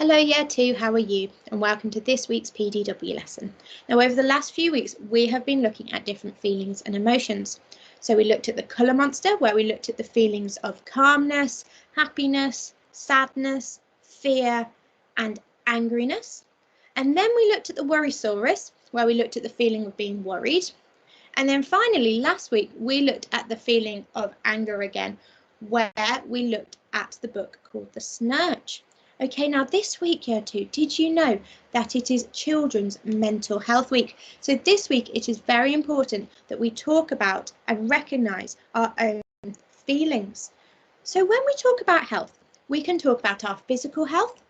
Hello Year 2, how are you? And welcome to this week's PDW lesson. Now over the last few weeks we have been looking at different feelings and emotions. So we looked at the colour monster, where we looked at the feelings of calmness, happiness, sadness, fear and angriness. And then we looked at the worrysaurus, where we looked at the feeling of being worried. And then finally last week we looked at the feeling of anger again, where we looked at the book called The Snurch. Okay, now this week, Year 2, did you know that it is Children's Mental Health Week? So this week it is very important that we talk about and recognise our own feelings. So when we talk about health, we can talk about our physical health,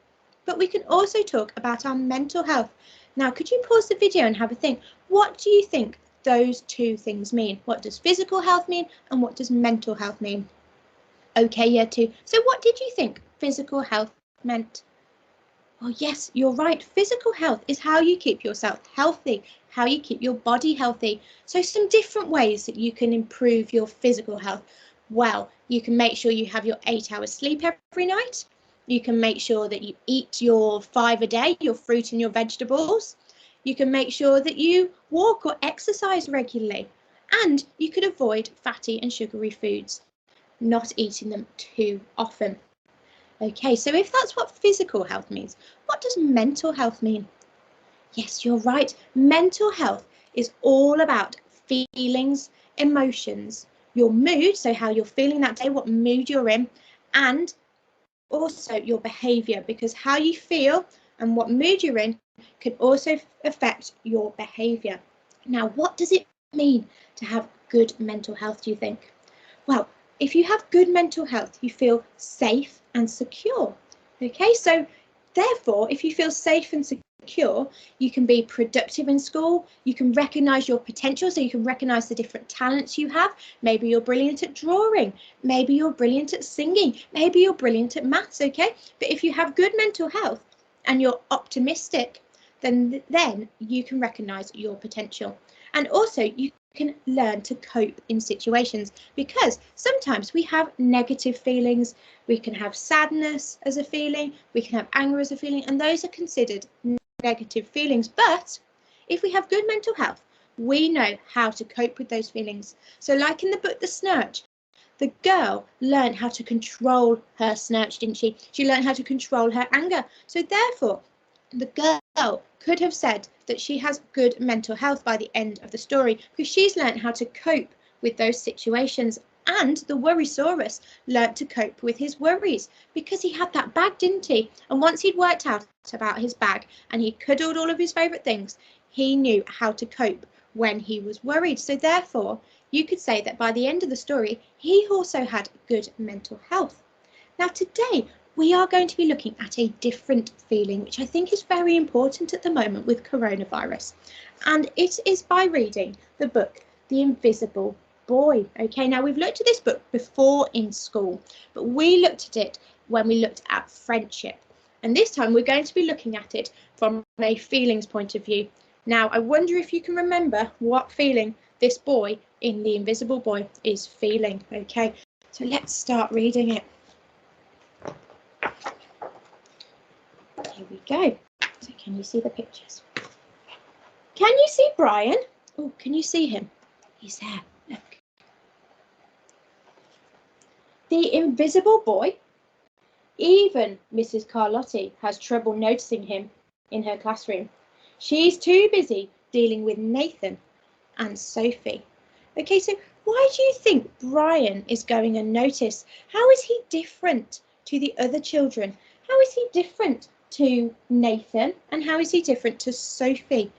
but we can also talk about our mental health. Now, could you pause the video and have a think? What do you think those two things mean? What does physical health mean and what does mental health mean? Okay, Year 2. So what did you think physical health meant? Oh yes, you're right. Physical health is how you keep yourself healthy, how you keep your body healthy. So some different ways that you can improve your physical health. Well, you can make sure you have your 8 hours sleep every night. You can make sure that you eat your 5 a day, your fruit and your vegetables. You can make sure that you walk or exercise regularly. And you could avoid fatty and sugary foods, not eating them too often. Okay, so if that's what physical health means, what does mental health mean? Yes, you're right. Mental health is all about feelings, emotions, your mood, so how you're feeling that day, what mood you're in, and also your behaviour, because how you feel and what mood you're in can also affect your behaviour. Now, what does it mean to have good mental health, do you think? Well, if you have good mental health, you feel safe and secure. Okay, so therefore, if you feel safe and secure, you can be productive in school, you can recognise your potential, so you can recognise the different talents you have. Maybe you're brilliant at drawing, maybe you're brilliant at singing, maybe you're brilliant at maths, okay? But if you have good mental health and you're optimistic, then you can recognise your potential. And also you can learn to cope in situations, because sometimes we have negative feelings. We can have sadness as a feeling, we can have anger as a feeling, and those are considered negative feelings. But if we have good mental health, we know how to cope with those feelings. So like in the book The Snurch, the girl learned how to control her snurch, didn't she? She learned how to control her anger. So therefore, the girl could have said that she has good mental health by the end of the story, because she's learned how to cope with those situations. And the worrysaurus learnt to cope with his worries, because he had that bag, didn't he? And once he'd worked out about his bag and he cuddled all of his favourite things, he knew how to cope when he was worried. So therefore, you could say that by the end of the story, he also had good mental health. Now today, we are going to be looking at a different feeling, which I think is very important at the moment with coronavirus. And it is by reading the book, The Invisible Boy. Okay, now we've looked at this book before in school, but we looked at it when we looked at friendship. And this time we're going to be looking at it from a feelings point of view. Now, I wonder if you can remember what feeling this boy in The Invisible Boy is feeling. Okay, so let's start reading it. Here we go. So can you see the pictures? Can you see Brian? Oh, can you see him? He's there. Look. The invisible boy. Even Mrs. Carlotti has trouble noticing him in her classroom. She's too busy dealing with Nathan and Sophie. Okay, so why do you think Brian is going unnoticed? How is he different to the other children? How is he different to Nathan, and how is he different to Sophie?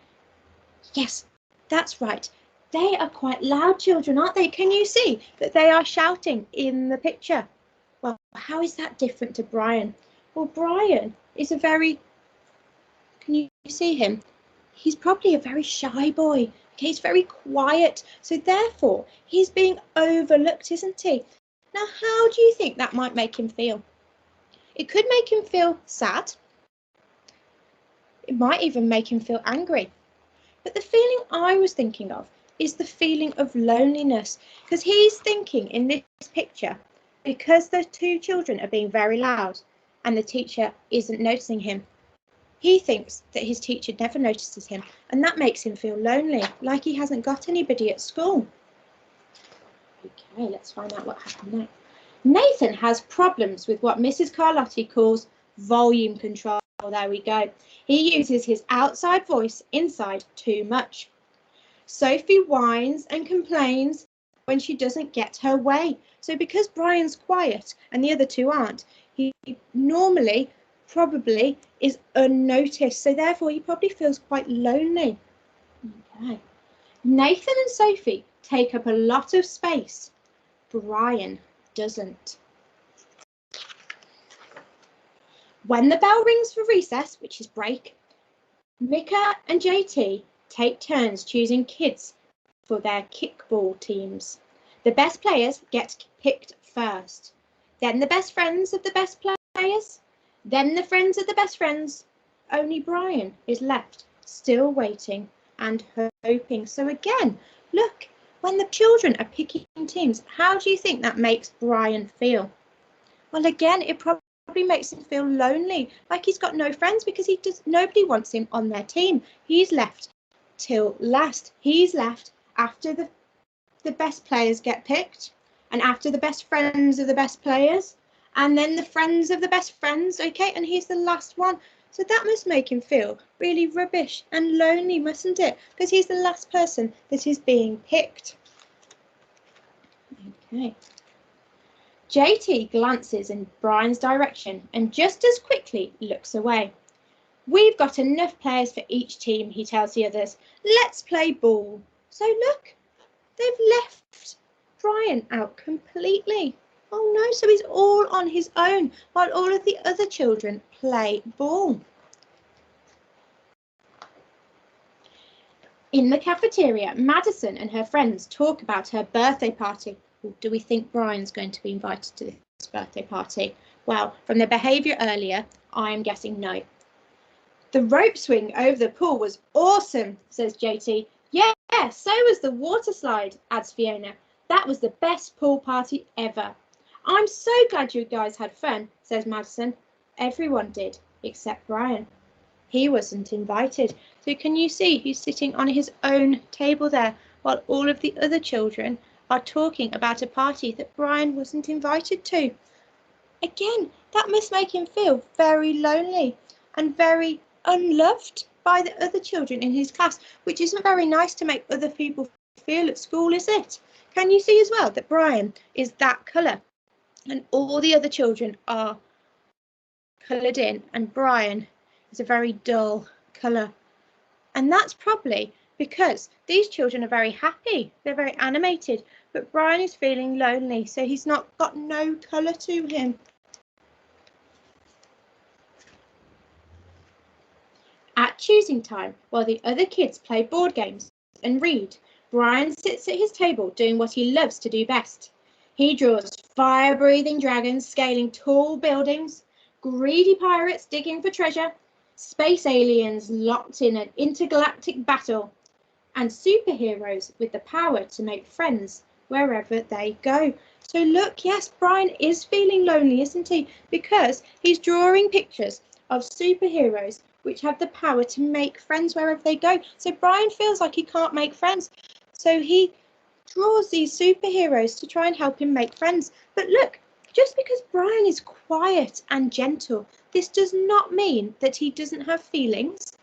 Yes, that's right. They are quite loud children, aren't they? Can you see that they are shouting in the picture? Well, how is that different to Brian? Well, Brian is a very, can you see him? He's probably a very shy boy. Okay, he's very quiet. So therefore, he's being overlooked, isn't he? Now, how do you think that might make him feel? It could make him feel sad. It might even make him feel angry. But the feeling I was thinking of is the feeling of loneliness, because he's thinking in this picture, because the two children are being very loud and the teacher isn't noticing him. He thinks that his teacher never notices him, and that makes him feel lonely, like he hasn't got anybody at school. Okay, let's find out what happened next. Nathan has problems with what Mrs. Carlotti calls volume control. There we go. He uses his outside voice inside too much. Sophie whines and complains when she doesn't get her way. So because Brian's quiet and the other two aren't, he normally probably is unnoticed. So therefore he probably feels quite lonely. Okay. Nathan and Sophie take up a lot of space. Brian doesn't. When the bell rings for recess, which is break, Mika and JT take turns choosing kids for their kickball teams. The best players get picked first, then the best friends of the best players, then the friends of the best friends. Only Brian is left, still waiting and hoping. So again, look, when the children are picking teams, how do you think that makes Brian feel? Well, again, it probably makes him feel lonely, like he's got no friends because nobody wants him on their team. He's left till last. He's left after the best players get picked, and after the best friends of the best players, and then the friends of the best friends, okay, and he's the last one. So that must make him feel really rubbish and lonely, mustn't it? Because he's the last person that is being picked. Okay. JT glances in Brian's direction and just as quickly looks away. We've got enough players for each team, he tells the others. Let's play ball. So look, they've left Brian out completely. Oh no, so he's all on his own while all of the other children play ball. In the cafeteria, Madison and her friends talk about her birthday party. Do we think Brian's going to be invited to this birthday party? Well, from the behaviour earlier, I am guessing no. The rope swing over the pool was awesome, says JT. Yeah, so was the water slide, adds Fiona. That was the best pool party ever. I'm so glad you guys had fun, says Madison. Everyone did, except Brian. He wasn't invited. So can you see he's sitting on his own table there while all of the other children are talking about a party that Brian wasn't invited to. Again, that must make him feel very lonely and very unloved by the other children in his class, which isn't very nice to make other people feel at school, is it? Can you see as well that Brian is that colour and all the other children are coloured in and Brian is a very dull colour? And that's probably because these children are very happy, they're very animated, but Brian is feeling lonely, so he's not got no colour to him. At choosing time, while the other kids play board games and read, Brian sits at his table doing what he loves to do best. He draws fire-breathing dragons scaling tall buildings, greedy pirates digging for treasure, space aliens locked in an intergalactic battle, and superheroes with the power to make friends wherever they go. So look, yes, Brian is feeling lonely, isn't he? Because he's drawing pictures of superheroes which have the power to make friends wherever they go. So Brian feels like he can't make friends. So he draws these superheroes to try and help him make friends. But look, just because Brian is quiet and gentle, this does not mean that he doesn't have feelings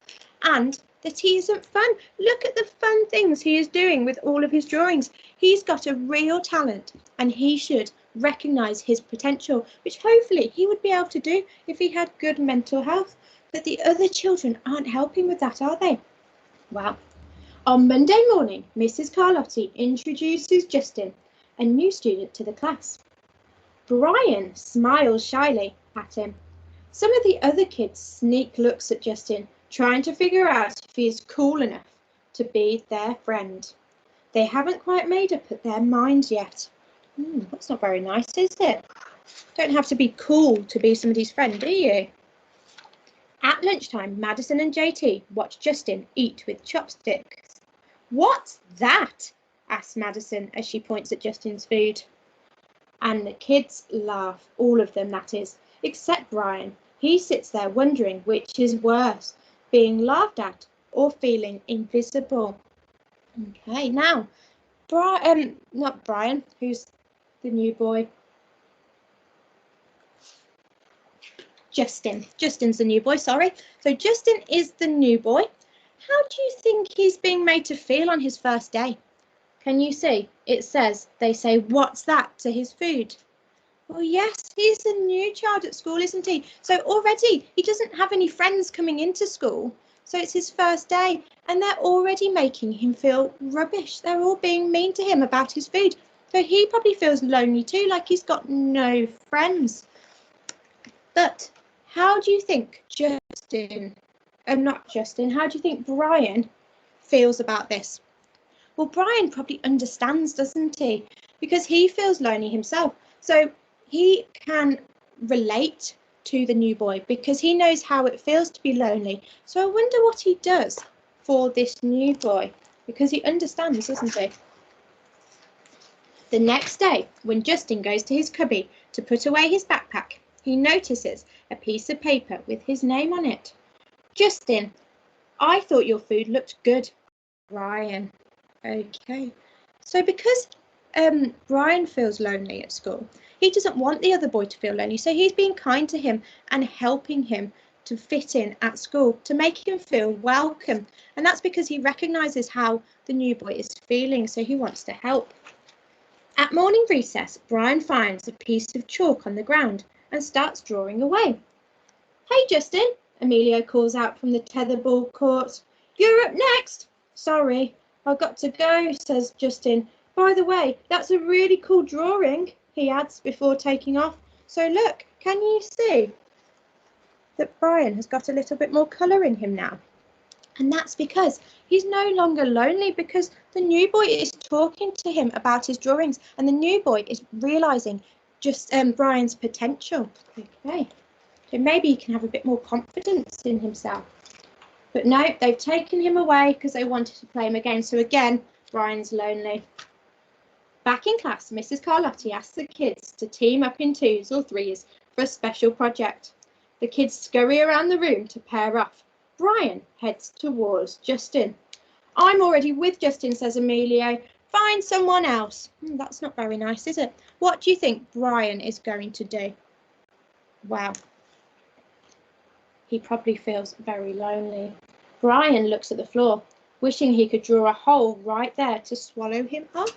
and that he isn't fun. Look at the fun things he is doing with all of his drawings. He's got a real talent and he should recognise his potential, which hopefully he would be able to do if he had good mental health. But the other children aren't helping with that, are they? Well, on Monday morning, Mrs. Carlotti introduces Justin, a new student to the class. Brian smiles shyly at him. Some of the other kids sneak looks at Justin, trying to figure out if he is cool enough to be their friend. They haven't quite made up their minds yet. That's not very nice, is it? Don't have to be cool to be somebody's friend, do you? At lunchtime, Madison and JT watch Justin eat with chopsticks. What's that? asks Madison as she points at Justin's food. And the kids laugh, all of them that is, except Brian, He sits there wondering which is worse, being laughed at or feeling invisible. Okay, now, not Brian, who's the new boy? Justin. Justin's the new boy, sorry. So Justin is the new boy. How do you think he's being made to feel on his first day? Can you see? It says, they say, "What's that?" to his food. Well, yes, he's a new child at school, isn't he? So already he doesn't have any friends coming into school. So it's his first day and they're already making him feel rubbish. They're all being mean to him about his food. So he probably feels lonely too, like he's got no friends. But how do you think how do you think Brian feels about this? Well, Brian probably understands, doesn't he? Because he feels lonely himself. So he can relate to the new boy because he knows how it feels to be lonely. So I wonder what he does for this new boy because he understands, doesn't he? The next day, when Justin goes to his cubby to put away his backpack, he notices a piece of paper with his name on it. Justin, I thought your food looked good. Brian. Okay. So because Brian feels lonely at school, he doesn't want the other boy to feel lonely. So he's being kind to him and helping him to fit in at school, to make him feel welcome. And that's because he recognises how the new boy is feeling. So he wants to help. At morning recess, Brian finds a piece of chalk on the ground and starts drawing away. Hey, Justin, Emilio calls out from the tetherball court. You're up next. Sorry, I've got to go, says Justin. By the way, that's a really cool drawing, he adds before taking off. So look, can you see that Brian has got a little bit more colour in him now? And that's because he's no longer lonely because the new boy is talking to him about his drawings and the new boy is realising Brian's potential. Okay, so maybe he can have a bit more confidence in himself. But no, they've taken him away because they wanted to play him again. So again, Brian's lonely. Back in class, Mrs. Carlotti asks the kids to team up in 2s or 3s for a special project. The kids scurry around the room to pair off. Brian heads towards Justin. I'm already with Justin, says Emilio. Find someone else. That's not very nice, is it? What do you think Brian is going to do? Wow. He probably feels very lonely. Brian looks at the floor, wishing he could draw a hole right there to swallow him up.